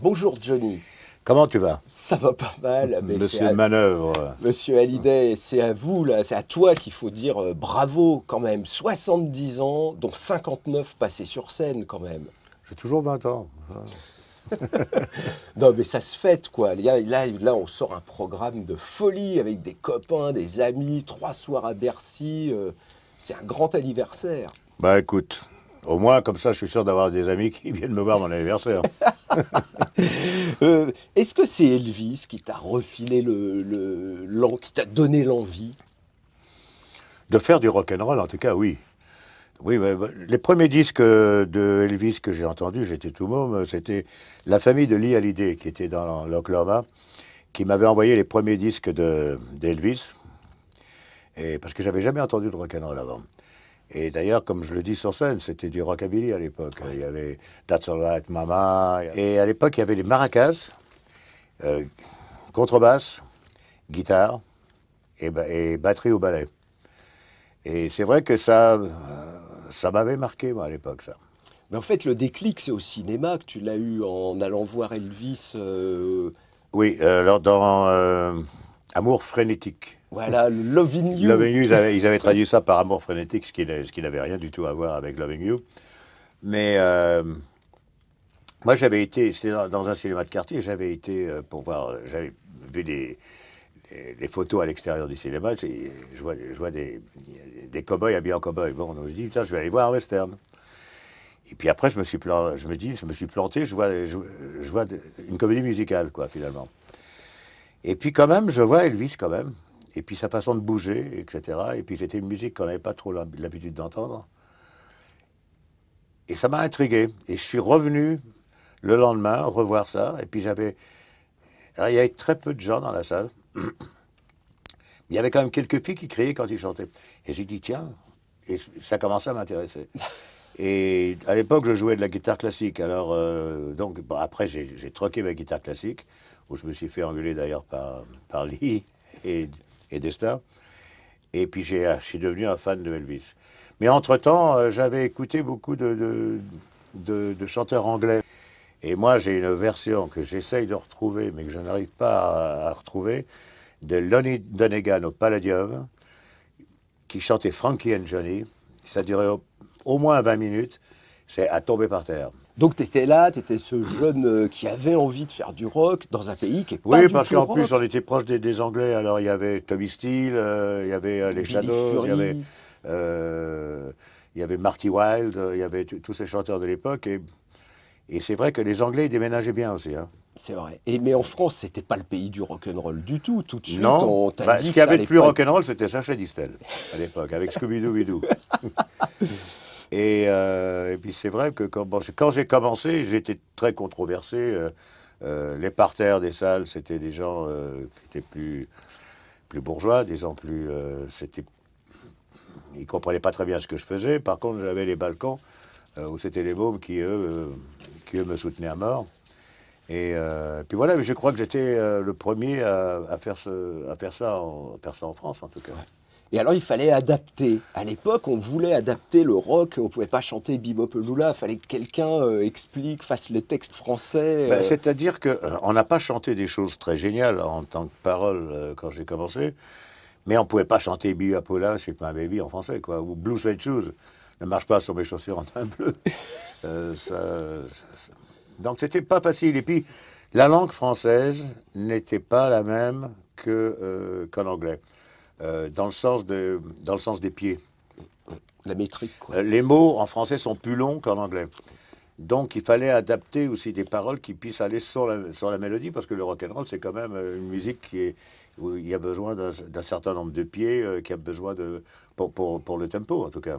Bonjour Johnny, Comment tu vas, ça va pas mal, mais Monsieur Manœuvre? Monsieur Hallyday, c'est à vous là, c'est à toi qu'il faut dire bravo quand même. 70 ans, dont 59 passés sur scène quand même. J'ai toujours 20 ans. Non mais ça se fête quoi. Là, on sort un programme de folie avec des copains, des amis, 3 soirs à Bercy. C'est un grand anniversaire. Bah écoute, au moins comme ça je suis sûr d'avoir des amis qui viennent me voir mon anniversaire. Est-ce que c'est Elvis qui t'a refilé qui t'a donné l'envie? De faire du rock'n'roll en tout cas, oui. Oui, les premiers disques de Elvis que j'ai entendus, j'étais tout môme, c'était la famille de Lee Hallyday qui était dans l'Oklahoma, qui m'avait envoyé les premiers disques d'Elvis, et parce que j'avais jamais entendu de rock'n'roll avant. Et d'ailleurs, comme je le dis sur scène, c'était du rockabilly à l'époque. Il y avait That's All Right Mama. Et à l'époque, il y avait les maracas, euh, contrebasse, guitare et batterie au ballet. Et c'est vrai que ça m'avait marqué, moi, à l'époque, ça. Mais en fait, le déclic, c'est au cinéma que tu l'as eu en allant voir Elvis. Oui, alors dans Amour frénétique. Voilà, Loving You. Loving You, ils avaient traduit ça par Amour frénétique, ce qui n'avait rien du tout à voir avec Loving You. Mais moi, j'avais été, c'était dans un cinéma de quartier, j'avais été pour voir, j'avais vu les photos à l'extérieur du cinéma, je vois des cow-boys habillés en cow-boy. Bon, donc je dis, putain, je vais aller voir un western. Et puis après, je me suis planté, je vois une comédie musicale, quoi, finalement. Et puis quand même, je vois Elvis, quand même. Et puis sa façon de bouger, etc. Et puis c'était une musique qu'on n'avait pas trop l'habitude d'entendre. Et ça m'a intrigué. Et je suis revenu le lendemain revoir ça. Et puis alors, il y avait très peu de gens dans la salle. Il y avait quand même quelques filles qui criaient quand ils chantaient. Et j'ai dit, tiens, et ça commençait à m'intéresser. Et à l'époque, je jouais de la guitare classique. Alors, donc, bon, après, j'ai troqué ma guitare classique, où je me suis fait engueuler d'ailleurs par Lee et, et Destin. Et puis, je suis devenu un fan de Elvis. Mais entre-temps, j'avais écouté beaucoup de chanteurs anglais. Et moi, j'ai une version que j'essaye de retrouver, mais que je n'arrive pas à retrouver, de Lonnie Donegan au Palladium, qui chantait Frankie and Johnny. Ça durait au moins 20 minutes. C'est à tomber par terre. Donc tu étais là, tu étais ce jeune qui avait envie de faire du rock dans un pays qui est pas Oui, du parce tout qu'en plus, rock. on était proche des Anglais. Alors, il y avait Tommy Steele, il y avait les Billy Shadows, Fury. euh, il y avait Marty Wilde, il y avait tous ces chanteurs de l'époque. Et c'est vrai que les Anglais, ils déménageaient bien aussi, hein. C'est vrai. Mais en France, c'était pas le pays du rock'n'roll du tout. Tout de suite, Non, on t'a bah, ce dit qu'il y que ça avait de allait plus pas être. rock'n'roll, c'était Sacha Distel, à l'époque, avec Scooby-Doo. Et puis c'est vrai que quand j'ai commencé, j'étais très controversé. Les parterres des salles, c'était des gens qui étaient plus bourgeois, des gens plus... ils comprenaient pas très bien ce que je faisais. Par contre, j'avais les balcons où c'était les mômes qui, eux, me soutenaient à mort. Et puis voilà, mais je crois que j'étais le premier à faire ça en France, en tout cas. Et alors, il fallait adapter. À l'époque, on voulait adapter le rock. On pouvait pas chanter Bebop Lula. Il fallait que quelqu'un explique, fasse le texte français. Ben, c'est-à-dire qu'on n'a pas chanté des choses très géniales en tant que parole quand j'ai commencé, mais on ne pouvait pas chanter Be Apola, c'est My Baby en français, quoi, ou Blue Suede Shoes, ne marche pas sur mes chaussures en teint bleu. Euh, ça- Donc c'était pas facile. Et puis, la langue française n'était pas la même qu'en anglais, dans le sens des pieds. La métrique, quoi. Les mots en français sont plus longs qu'en anglais. Donc il fallait adapter aussi des paroles qui puissent aller sur la mélodie, parce que le rock'n'roll, c'est quand même une musique où il y a besoin d'un certain nombre de pieds, qui a besoin pour le tempo en tout cas,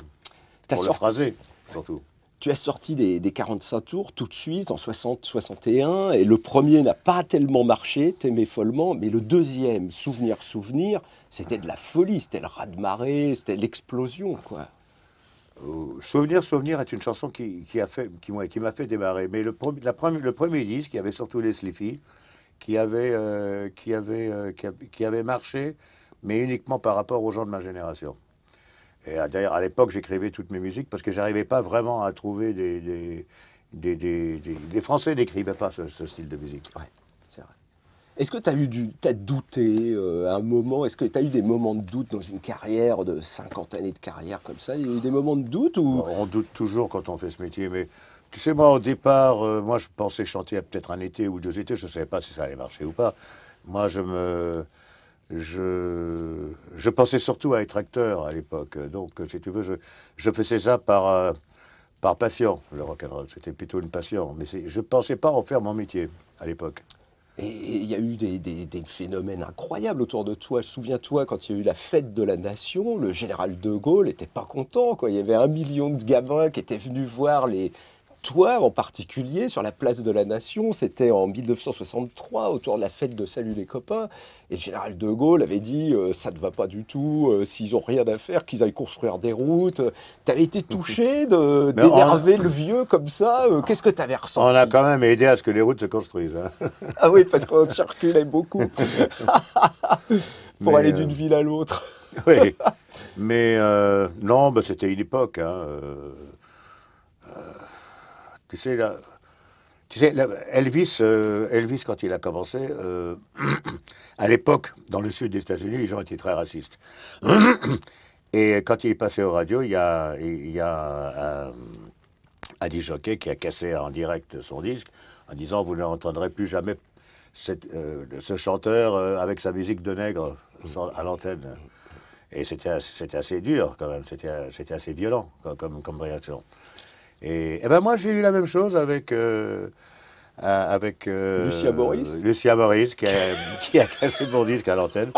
T'as pour le sorti, phrasé surtout. Tu as sorti des 45 tours tout de suite en 60-61 et le premier n'a pas tellement marché, t'aimais follement, mais le deuxième, Souvenir, c'était de la folie, c'était le raz-de-marée, c'était l'explosion, quoi. Souvenir est une chanson qui m'a fait démarrer. Mais le premier disque, il y avait surtout Leslie Fee, qui avait marché, mais uniquement par rapport aux gens de ma génération. Et d'ailleurs, à l'époque, j'écrivais toutes mes musiques parce que j'arrivais pas vraiment à trouver les Français n'écrivaient pas ce style de musique. Ouais, c'est vrai. Est-ce que tu as t'as douté à un moment? Est-ce que tu as eu des moments de doute dans une carrière de 50 années de carrière comme ça? Il y a eu des moments de doute ou... Bon, on doute toujours quand on fait ce métier, mais tu sais, moi, au départ, moi, je pensais chanter peut-être un été ou 2 étés, je ne savais pas si ça allait marcher ou pas. Moi, je pensais surtout à être acteur à l'époque. Donc, si tu veux, je faisais ça par passion, le rock'n'roll. C'était plutôt une passion. Mais je ne pensais pas en faire mon métier à l'époque. Et il y a eu des phénomènes incroyables autour de toi. Souviens-toi, quand il y a eu la fête de la nation, le général de Gaulle n'était pas content, quoi. Il y avait 1 million de gamins qui étaient venus voir toi en particulier sur la place de la Nation. C'était en 1963, autour de la fête de Salut les copains. Et le général de Gaulle avait dit ça ne va pas du tout, s'ils ont rien à faire, qu'ils aillent construire des routes. Tu avais été touché Mais d'énerver le vieux comme ça. Qu'est-ce que tu avais on ressenti? a quand même aidé à ce que les routes se construisent, hein. Ah oui, parce qu'on circulait beaucoup pour Mais, aller d'une ville à l'autre. oui. Mais non, bah, c'était une époque, hein. Tu sais, là, Elvis, Elvis, quand il a commencé, à l'époque, dans le sud des États-Unis, les gens étaient très racistes. Et quand il est passé aux radios, il y a un disc jockey qui a cassé en direct son disque en disant vous n'entendrez plus jamais ce chanteur avec sa musique de nègre à l'antenne. Et c'était assez dur quand même, c'était assez violent comme réaction. Et ben moi j'ai eu la même chose avec Lucien Boris. Lucien Boris qui a cassé mon disque à l'antenne.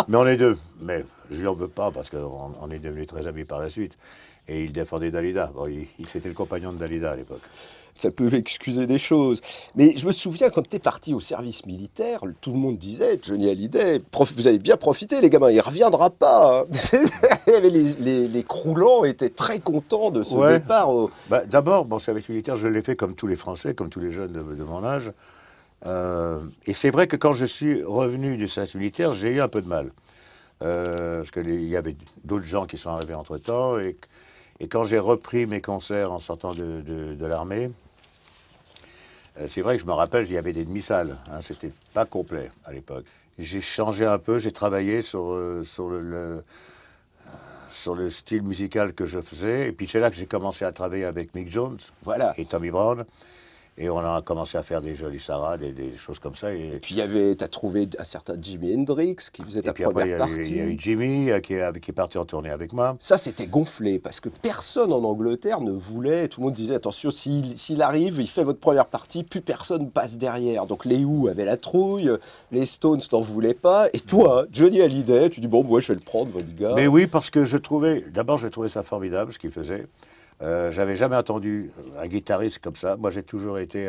Mais on est deux. Mais je lui en veux pas parce qu'on est devenus très amis par la suite. Et il défendait Dalida. Bon, c'était le compagnon de Dalida à l'époque. Ça peut excuser des choses. Mais je me souviens, quand tu es parti au service militaire, tout le monde disait, Johnny Hallyday, vous avez bien profité les gamins, il ne reviendra pas, hein. Il y avait les croulants étaient très contents de ce Ouais. départ. Bah, d'abord, mon service militaire, je l'ai fait comme tous les Français, comme tous les jeunes de mon âge. Et c'est vrai que quand je suis revenu du service militaire, j'ai eu un peu de mal. Parce qu'il y avait d'autres gens qui sont arrivés entre-temps. Et quand j'ai repris mes concerts en sortant de l'armée, c'est vrai que je me rappelle, il y avait des demi-salles. Hein, c'était pas complet à l'époque. J'ai changé un peu, j'ai travaillé sur le style musical que je faisais. Et puis c'est là que j'ai commencé à travailler avec Mick Jones Voilà. et Tommy Brown. Et on a commencé à faire des jolies sarades, des choses comme ça. Et puis tu as trouvé un certain Jimi Hendrix qui faisait ta puis après, première partie. il y a eu Jimmy qui est parti en tournée avec moi. Ça, c'était gonflé, parce que personne en Angleterre ne voulait. Tout le monde disait, attention, s'il arrive, il fait votre première partie, plus personne passe derrière. Donc les Who avaient la trouille, les Stones n'en voulaient pas. Et toi, Johnny Hallyday, tu dis, bon, moi, je vais le prendre, votre gars. Mais oui, parce que d'abord, je trouvais ça formidable, ce qu'il faisait. J'avais jamais entendu un guitariste comme ça. Moi, j'ai toujours été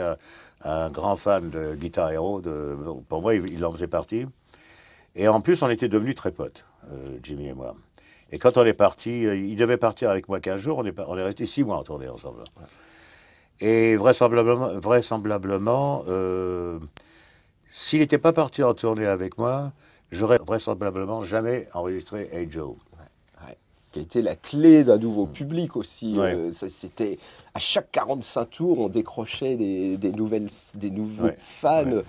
un grand fan de Guitar Hero. Pour moi, il en faisait partie. Et en plus, on était devenus très potes, Jimmy et moi. Et quand on est parti, il devait partir avec moi 15 jours. On est restés 6 mois en tournée ensemble. Et vraisemblablement, s'il n'était pas parti en tournée avec moi, j'aurais vraisemblablement jamais enregistré Hey Joe. Ouais. Qui a été la clé d'un nouveau public aussi. Ouais. C'était à chaque 45 tours, on décrochait des nouveaux Ouais. fans. Ouais.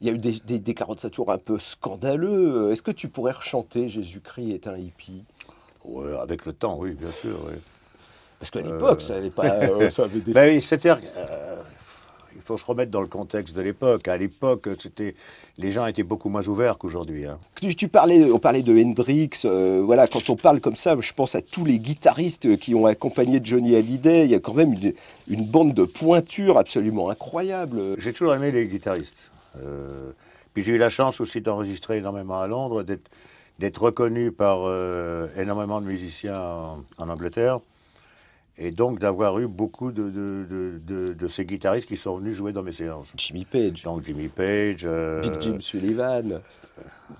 Il y a eu des 45 tours un peu scandaleux. Est-ce que tu pourrais rechanter Jésus-Christ est un hippie? Ouais, avec le temps, oui, bien sûr. Oui. Parce qu'à l'époque, ça avait pas, ça avait des... Ben, il faut se remettre dans le contexte de l'époque. À l'époque, les gens étaient beaucoup moins ouverts qu'aujourd'hui. Hein. On parlait de Hendrix. Voilà, quand on parle comme ça, je pense à tous les guitaristes qui ont accompagné Johnny Hallyday. Il y a quand même une bande de pointures absolument incroyable. J'ai toujours aimé les guitaristes. Puis j'ai eu la chance aussi d'enregistrer énormément à Londres, d'être reconnu par énormément de musiciens en Angleterre. Et donc d'avoir eu beaucoup de ces guitaristes qui sont venus jouer dans mes séances. Jimmy Page, Donc Jimmy Page. Big Jim Sullivan.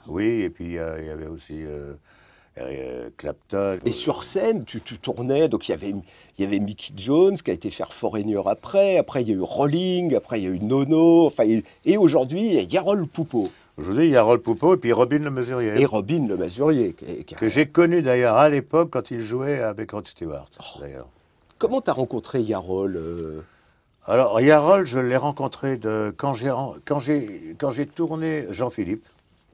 Oui, et puis il y avait aussi Clapton. Et sur scène, tu tournais, donc il y avait Mickey Jones qui a été faire Foreigner après il y a eu Rolling, après il y a eu Nono, enfin, et aujourd'hui il y a Yarol Poupeau. Aujourd'hui, il y a Rolf Poupeau et puis Robin Le Mesurier. Et Robin Le Masurier. Que j'ai connu d'ailleurs à l'époque quand il jouait avec Rod Stewart. D'ailleurs. Comment t'as rencontré Yarol Alors, Yarol, je l'ai rencontré quand j'ai tourné Jean-Philippe,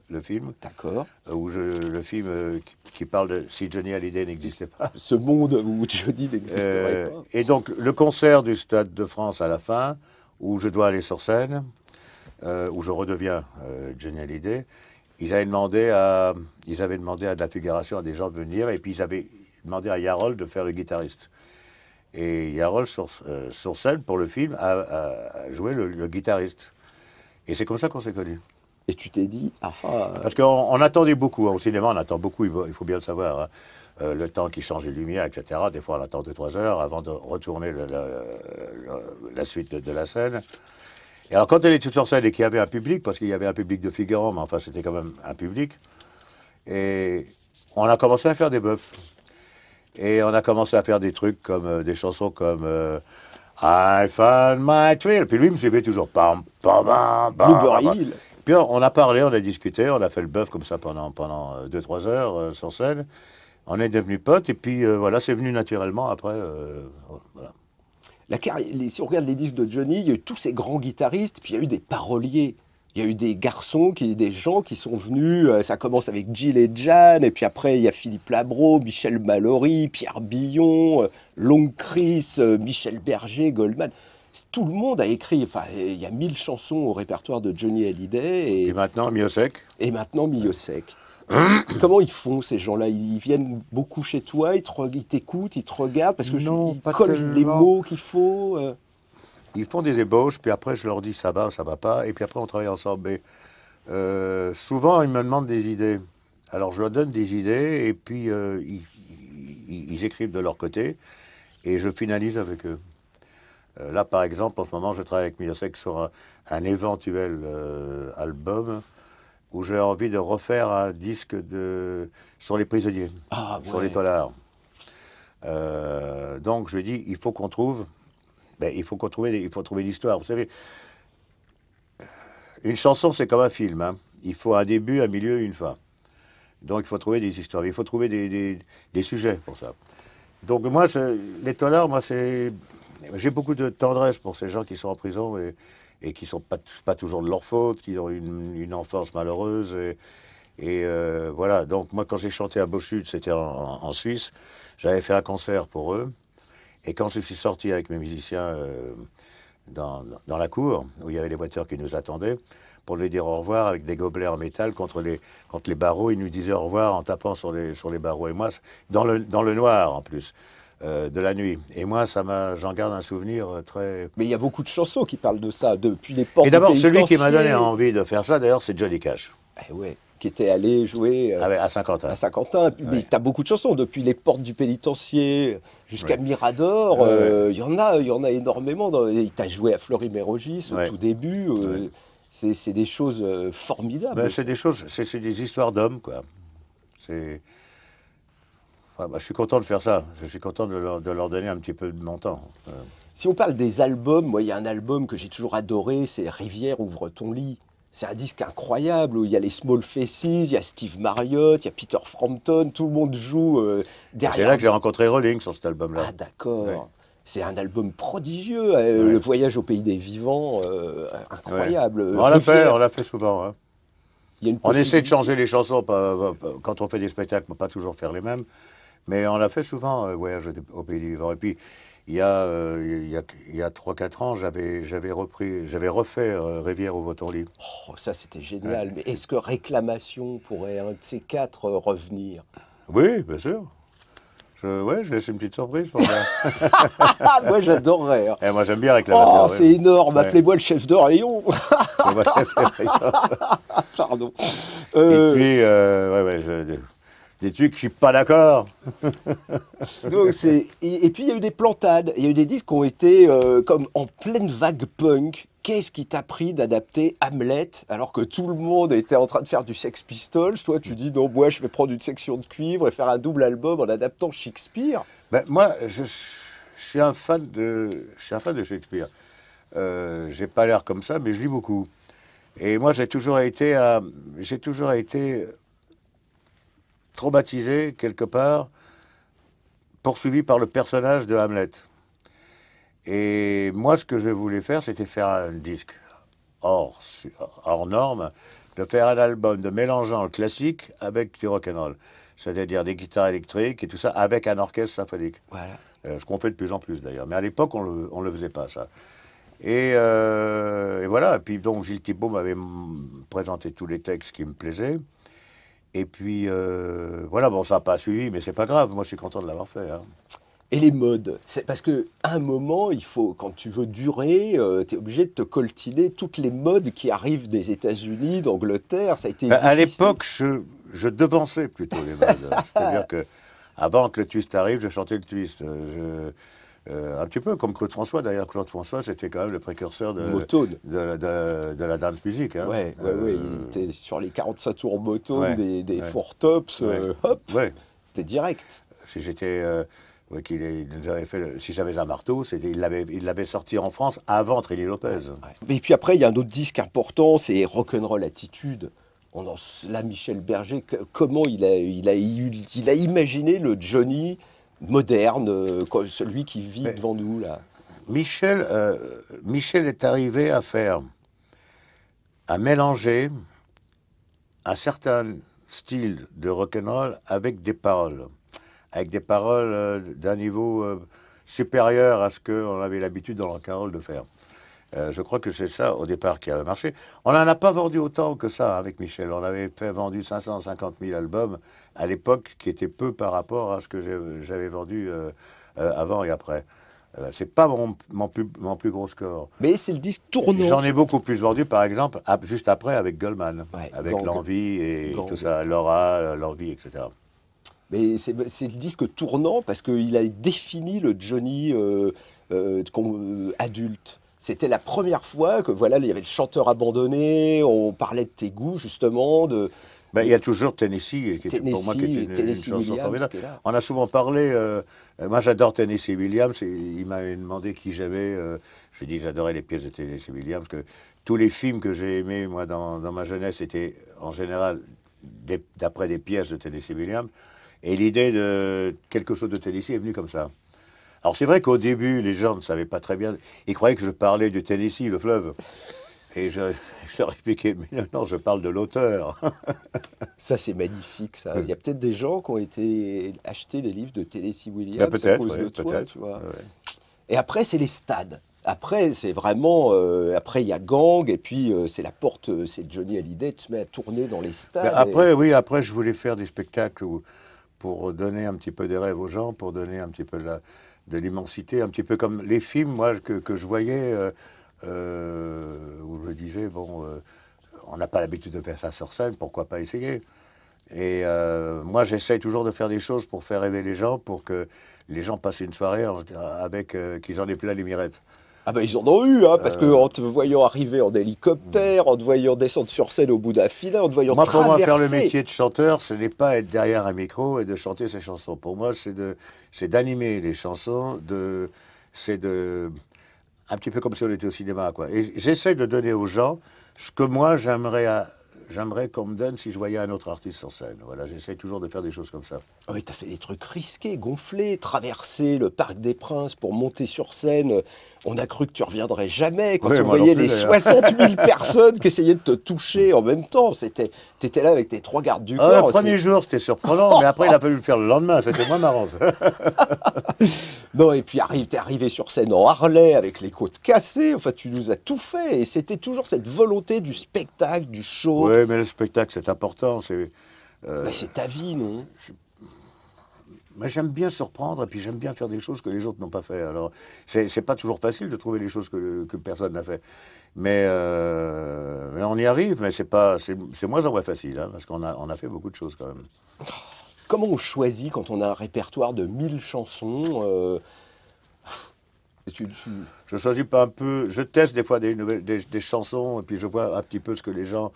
le film, D'accord. le film qui parle de si Johnny Hallyday n'existait pas. Ce monde où Johnny n'existerait pas. Et donc, le concert du Stade de France à la fin, où je dois aller sur scène, où je redeviens Johnny Hallyday, ils avaient demandé à de la figuration à des gens de venir, et puis ils avaient demandé à Yarol de faire le guitariste. Et Yarol, sur scène, pour le film, a joué le guitariste. Et c'est comme ça qu'on s'est connus. Et tu t'es dit, ah, Parce qu'on attendait beaucoup, hein. Au cinéma, on attend beaucoup, il faut bien le savoir, hein. Le temps qui change les lumières, etc. Des fois, on attend 2-3 heures avant de retourner la suite de la scène. Et alors, quand elle était sur scène et qu'il y avait un public, parce qu'il y avait un public de figurants, mais enfin, c'était quand même un public, et on a commencé à faire des bœufs. Et on a commencé à faire des trucs comme des chansons comme I found my thrill. Puis lui il me suivait toujours. Pam, pam, pam, pam, Blueberry pam. Hill. Puis on a parlé, on a discuté, on a fait le bœuf comme ça pendant 2-3 heures sur scène. On est devenus potes et puis voilà, c'est venu naturellement après. Voilà. Si on regarde les disques de Johnny, il y a eu tous ces grands guitaristes, puis il y a eu des paroliers. Il y a eu des garçons, des gens qui sont venus. Ça commence avec Gilles et Jan, et puis après il y a Philippe Labro, Michel Mallory, Pierre Billon, Long Chris, Michel Berger, Goldman. Tout le monde a écrit. Enfin, il y a 1000 chansons au répertoire de Johnny Hallyday, Puis maintenant, Miosek. et maintenant Miosek. Comment ils font ces gens-là? Ils viennent beaucoup chez toi, ils t'écoutent, ils te regardent parce que Non, ils pas collent les tellement. mots qu'il faut. Ils font des ébauches, puis après je leur dis ça va pas, et puis après on travaille ensemble. Mais souvent ils me demandent des idées. Alors je leur donne des idées, et puis ils écrivent de leur côté, et je finalise avec eux. Là par exemple, en ce moment je travaille avec Miosek sur un éventuel album où j'ai envie de refaire un disque sur les prisonniers, Ah sur les ouais. tolards. Donc je lui dis, il faut qu'on trouve, ben, il faut trouver l'histoire. Vous savez, une chanson, c'est comme un film, hein. Il faut un début, un milieu, une fin. Donc il faut trouver des histoires, il faut trouver des sujets pour ça. Donc moi, les tolards, j'ai beaucoup de tendresse pour ces gens qui sont en prison et qui ne sont pas toujours de leur faute, qui ont une enfance malheureuse. Voilà, donc moi quand j'ai chanté à Bochut, c'était en Suisse, j'avais fait un concert pour eux. Et quand je suis sorti avec mes musiciens dans la cour, où il y avait les voitures qui nous attendaient, pour lui dire au revoir avec des gobelets en métal contre les barreaux. Ils nous disaient au revoir en tapant sur les barreaux. Et moi, dans le noir en plus, de la nuit. Et moi, j'en garde un souvenir très... Mais il y a beaucoup de chansons qui parlent de ça, depuis les portes Et du d'abord, celui qui m'a donné pénitencier. envie de faire ça, d'ailleurs, c'est Johnny Cash, Eh ouais, qui était allé jouer à à Saint-Quentin. Saint-Quentin. Mais Ouais. tu as beaucoup de chansons, depuis les portes du pénitencier jusqu'à Ouais. Mirador. Ouais. Il y en a énormément. Tu as joué à Fleury-Mérogis au Ouais. tout début. Ouais. C'est des choses formidables, Ben, c'est ça. des choses, c'est des histoires d'hommes, quoi. C'est... Enfin, je suis content de faire ça. Je suis content de leur donner un petit peu de mon temps. Si on parle des albums, moi, il y a un album que j'ai toujours adoré, c'est Rivière, ouvre ton lit. C'est un disque incroyable où il y a les Small Faces, il y a Steve Marriott, il y a Peter Frampton, tout le monde joue C'est là derrière. que j'ai rencontré Rolling sur cet album-là. Ah d'accord. Ouais. C'est un album prodigieux, le Ouais. voyage au pays des vivants, Ouais. incroyable. Bon, on Rivière, l'a fait souvent, hein. il y a une On essaie de possibilité. changer les chansons quand on fait des spectacles, on ne peut pas toujours faire les mêmes. Mais on l'a fait souvent, Voyage au pays des vivants. Et puis, il y a 3-4 ans, j'avais refait Rivière au Votonly. Oh, ça c'était Ouais. génial. Mais est-ce que Réclamation pourrait un de ces quatre revenir? Oui, bien sûr. Ouais, je laisse une petite surprise pour ça. Ah, moi j'adorerais, hein. Et moi, j'aime bien Oh, Réclamation. Oui. c'est énorme. Ouais. Appelez-moi le chef de rayon. C'est moi, Pardon. et Euh, puis, des trucs, je suis pas d'accord. Donc et puis il y a eu des plantades, il y a eu des disques qui ont été comme en pleine vague punk. Qu'est-ce qui t'a pris d'adapter Hamlet alors que tout le monde était en train de faire du Sex Pistols? Toi tu dis non, moi je vais prendre une section de cuivre et faire un double album en adaptant Shakespeare. Ben, moi, je suis un fan de Shakespeare. J'ai pas l'air comme ça, mais je lis beaucoup. Et moi, j'ai toujours été traumatisé quelque part, poursuivi par le personnage de Hamlet. Et moi, ce que je voulais faire, c'était faire un disque hors, hors norme, de faire un album de mélangeant le classique avec du rock'n'roll. C'est-à-dire des guitares électriques et tout ça, avec un orchestre symphonique. Voilà. Ce qu'on fait de plus en plus d'ailleurs. Mais à l'époque, on le faisait pas, ça. Et voilà. Et puis donc, Gilles Thibault m'avait présenté tous les textes qui me plaisaient. Et puis, voilà, bon, ça n'a pas suivi, mais c'est pas grave. Moi, je suis content de l'avoir fait, hein. Et les modes, c'est parce que à un moment, il faut, quand tu veux durer, tu es obligé de te coltiner toutes les modes qui arrivent des États-Unis, d'Angleterre. Ça a été À difficile. l'époque, je devançais plutôt les modes. C'est-à-dire que avant que le twist arrive, je chantais le twist. Un petit peu comme Claude François, d'ailleurs. Claude François, c'était quand même le précurseur Motown. de la dance musique, hein. Ouais, ouais, ouais, il était sur les 45 tours Motown Ouais, des ouais, Four Tops, ouais, hop, ouais. c'était direct. Si j'étais, ouais, il nous avait fait, si j'avais un marteau, il l'avait sorti en France avant Trini Lopez. Ouais. Et puis après, il y a un autre disque important, c'est Rock'n'Roll Attitude. Là, Michel Berger, comment il a imaginé le Johnny moderne, celui qui vit Mais devant nous, là. Michel est arrivé à mélanger un certain style de rock'n'roll avec des paroles d'un niveau supérieur à ce qu'on avait l'habitude dans le rock'n'roll de faire. Je crois que c'est ça au départ qui avait marché. On n'en a pas vendu autant que ça, hein, avec Michel. On avait vendu 550 000 albums à l'époque, qui était peu par rapport à ce que j'avais vendu avant et après. C'est pas mon plus gros score. Mais c'est le disque tournant. J'en ai beaucoup plus vendu, par exemple, juste après avec Goldman, Ouais, avec l'envie et Gang. tout ça, Laura, l'envie, etc. Mais c'est le disque tournant parce qu'il a défini le Johnny adulte. C'était la première fois que voilà, il y avait le chanteur abandonné, on parlait de tes goûts justement, Ben, il y a toujours Tennessee, qui était pour moi qui est une Tennessee chanson Williams formidable. qui est là. On a souvent parlé, moi j'adore Tennessee Williams, et il m'avait demandé qui j'aimais. J'ai dit j'adorais les pièces de Tennessee Williams, que tous les films que j'ai aimés moi dans ma jeunesse étaient en général d'après des pièces de Tennessee Williams. Et l'idée de quelque chose de Tennessee est venue comme ça. Alors c'est vrai qu'au début, les gens ne savaient pas très bien, ils croyaient que je parlais du Tennessee, le fleuve. Et je leur expliquais, mais non, je parle de l'auteur. Ça, c'est magnifique, ça. Il y a peut-être des gens qui ont été acheter des livres de Tennessee Ben, Williams à peut-être, cause ouais, de toi, peut-être. tu vois. Ouais. Et après, c'est les stades. Après, c'est vraiment. Après, il y a Gang, et puis c'est la porte, c'est Johnny Hallyday, tu te mets à tourner dans les Ben, stades. après, oui, après, je voulais faire des spectacles pour donner un petit peu des rêves aux gens, pour donner un petit peu de l'immensité, un petit peu comme les films, moi, que je voyais, où je disais, bon, on n'a pas l'habitude de faire ça sur scène, pourquoi pas essayer? Et moi, j'essaye toujours de faire des choses pour faire rêver les gens, pour que les gens passent une soirée avec qu'ils en aient plein les mirettes. Ah ben ils en ont eu, hein, parce que en te voyant arriver en hélicoptère, en te voyant descendre sur scène au bout d'un filet, en te voyant Moi, pour moi, faire le traverser. métier de chanteur, ce n'est pas être derrière un micro et de chanter ses chansons. Pour moi, c'est d'animer les chansons, c'est de, un petit peu comme si on était au cinéma, quoi. Et j'essaie de donner aux gens ce que moi, j'aimerais qu'on me donne si je voyais un autre artiste sur scène. Voilà, j'essaie toujours de faire des choses comme ça. Ah oui, t'as fait des trucs risqués, gonflés, traverser le Parc des Princes pour monter sur scène. On a cru que tu reviendrais jamais quand Oui, on moi non voyait plus, les d'ailleurs. 60 000 personnes qui essayaient de te toucher en même temps. T'étais là avec tes trois gardes du Ah, le corps. premier jour, c'était surprenant, mais après, il a fallu le faire le lendemain. C'était moins marrant, ça. Non, et puis t'es arrivé sur scène en Harley avec les côtes cassées. Enfin, tu nous as tout fait. Et c'était toujours cette volonté du spectacle, du show. Oui, mais le spectacle, c'est important. Mais c'est ta vie, non? Mais j'aime bien surprendre et puis j'aime bien faire des choses que les autres n'ont pas fait. Alors, c'est pas toujours facile de trouver les choses que personne n'a fait. Mais on y arrive, mais c'est moins en moins facile, hein, parce on a fait beaucoup de choses quand même. Comment on choisit quand on a un répertoire de 1000 chansons Je choisis pas un peu, je teste des fois des chansons et puis je vois un petit peu ce que les gens,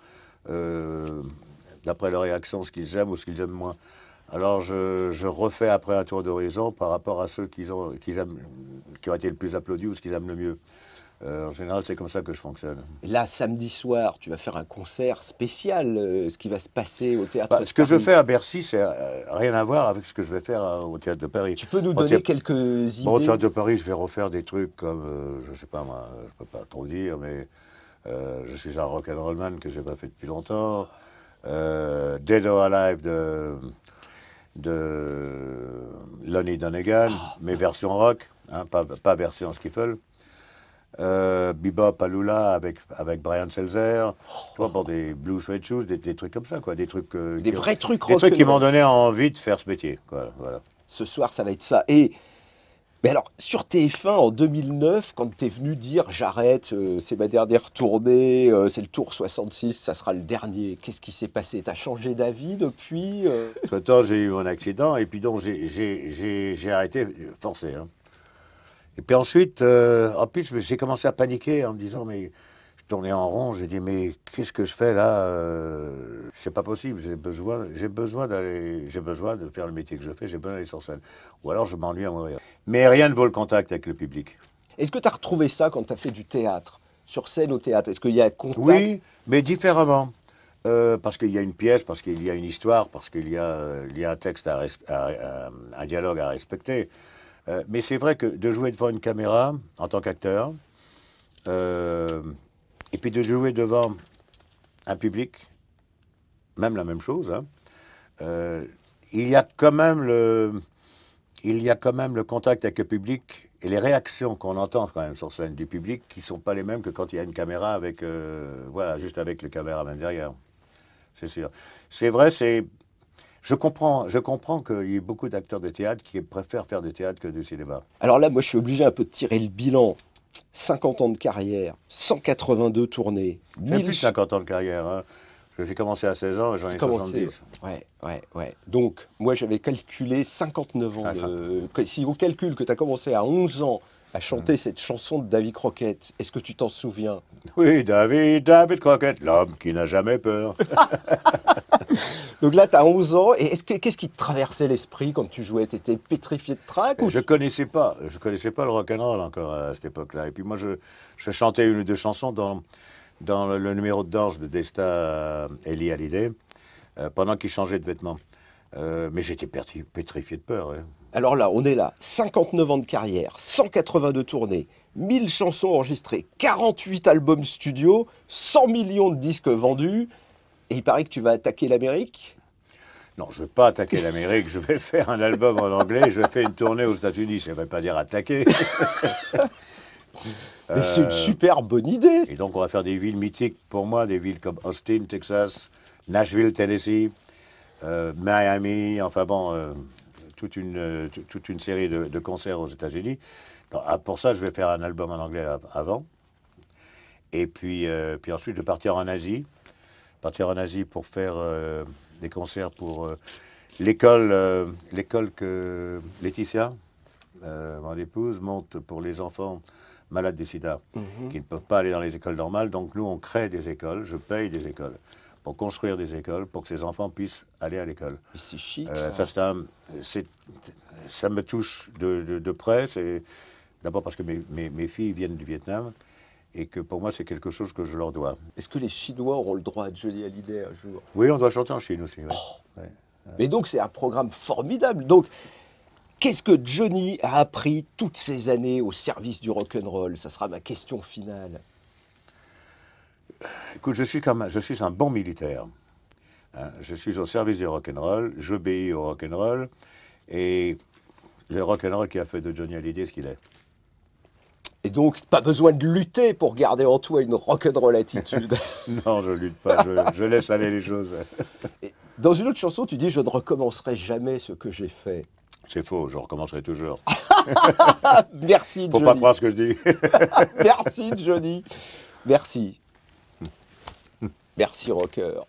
d'après leur réaction, ce qu'ils aiment ou ce qu'ils aiment moins. Alors je refais après un tour d'horizon par rapport à ceux qu'ils aiment, qui ont été le plus applaudis ou ce qu'ils aiment le mieux. En général, c'est comme ça que je fonctionne. Là, samedi soir, tu vas faire un concert spécial, ce qui va se passer au théâtre Bah, de ce que je Paris. fais à Bercy, c'est rien à voir avec ce que je vais faire au Théâtre de Paris. Tu peux nous Au donner Thé- quelques Bon, au idées? Théâtre de Paris, je vais refaire des trucs comme, je sais pas moi, je peux pas trop dire, mais je suis un rock'n'rollman que j'ai pas fait depuis longtemps. Dead or Alive de Lonnie Donegan, mais version rock, hein, pas version skiffle. Bebop Alula avec Brian Seltzer, tu vois, pour des Blue Suede Shoes, des trucs comme ça, quoi, des trucs, Des vrais trucs des trucs qui m'ont rock'n'roll. donné envie de faire ce métier, quoi, voilà. Ce soir, ça va être ça. Et mais alors, sur TF1 en 2009, quand tu es venu dire j'arrête, c'est ma dernière tournée, c'est le tour 66, ça sera le dernier, qu'est-ce qui s'est passé? T'as changé d'avis depuis? Entre-temps, j'ai eu mon accident et puis donc j'ai arrêté, forcé, hein. Et puis ensuite, en plus, j'ai commencé à paniquer en me disant, mais je tournais en rond, j'ai dit, mais qu'est-ce que je fais là? C'est pas possible, j'ai besoin de faire le métier que je fais, j'ai besoin d'aller sur scène. Ou alors je m'ennuie à mourir. Mais rien ne vaut le contact avec le public. Est-ce que tu as retrouvé ça quand tu as fait du théâtre? Sur scène au théâtre, est-ce qu'il y a un contact? Oui, mais différemment. Parce qu'il y a une pièce, parce qu'il y a une histoire, parce il y a un texte, un dialogue à respecter. Mais c'est vrai que de jouer devant une caméra en tant qu'acteur, euh, et puis de jouer devant un public, même la même chose, hein, euh, il y a quand même il y a quand même le contact avec le public et les réactions qu'on entend quand même sur scène du public qui ne sont pas les mêmes que quand il y a une caméra avec, voilà, juste avec le caméraman derrière. C'est sûr. C'est vrai, je comprends qu'il y ait beaucoup d'acteurs de théâtre qui préfèrent faire du théâtre que du cinéma. Alors là, moi, je suis obligé un peu de tirer le bilan. 50 ans de carrière, 182 tournées, J'ai 1000... plus de 50 ans de carrière, hein. J'ai commencé à 16 ans et j'en C'est ai commencé. 70. Ouais, ouais, ouais. Donc, moi, j'avais calculé 59 ans Ah, ça. de... Si on calcule que tu as commencé à 11 ans à chanter cette chanson de Davy Crockett, est-ce que tu t'en souviens? Oui, David Crockett, l'homme qui n'a jamais peur. Donc là, tu as 11 ans, et qu'est-ce qui te traversait l'esprit quand tu jouais? Tu étais pétrifié de trac ou... Je connaissais pas le rock'n'roll encore à cette époque-là. Et puis moi, je chantais une ou deux chansons dans le numéro de danse de Desta Eli Hallyday, pendant qu'il changeait de vêtements. Mais j'étais pétrifié de peur, ouais. Alors là, on est là, 59 ans de carrière, 182 tournées, 1000 chansons enregistrées, 48 albums studio, 100 millions de disques vendus, et il paraît que tu vas attaquer l'Amérique? Non, je ne vais pas attaquer l'Amérique, je vais faire un album en anglais, je vais faire une tournée aux États-Unis, ça ne veut pas dire attaquer. Mais c'est une super bonne idée! Et donc on va faire des villes mythiques pour moi, des villes comme Austin, Texas, Nashville, Tennessee, Miami, enfin bon, toute une série de concerts aux États-Unis. Pour ça, je vais faire un album en anglais avant. Et puis ensuite, de partir en Asie pour faire des concerts pour l'école que Laetitia, mon épouse, monte pour les enfants malades du sida, qui ne peuvent pas aller dans les écoles normales. Donc nous, on crée des écoles, je paye des écoles, pour construire des écoles, pour que ces enfants puissent aller à l'école. C'est chic, Ça, ça me touche de près. D'abord parce que mes filles viennent du Vietnam et que pour moi, c'est quelque chose que je leur dois. Est-ce que les Chinois auront le droit de Johnny Hallyday un jour? Oui, on doit chanter en Chine aussi. Ouais. Ouais. Mais donc, c'est un programme formidable. Donc, qu'est-ce que Johnny a appris toutes ces années au service du rock'n'roll? Ça sera ma question finale. Écoute, je suis un bon militaire, hein. Je suis au service du rock'n'roll, j'obéis au rock'n'roll, et le rock'n'roll qui a fait de Johnny Hallyday ce qu'il est. Et donc, pas besoin de lutter pour garder en toi une rock'n'roll attitude. Non, je lutte pas, je laisse aller les choses. Et dans une autre chanson, tu dis « Je ne recommencerai jamais ce que j'ai fait C'est faux, je recommencerai toujours. ». Merci, Faut Johnny. pas croire ce que je dis. Merci, Johnny. Merci. Merci, rocker.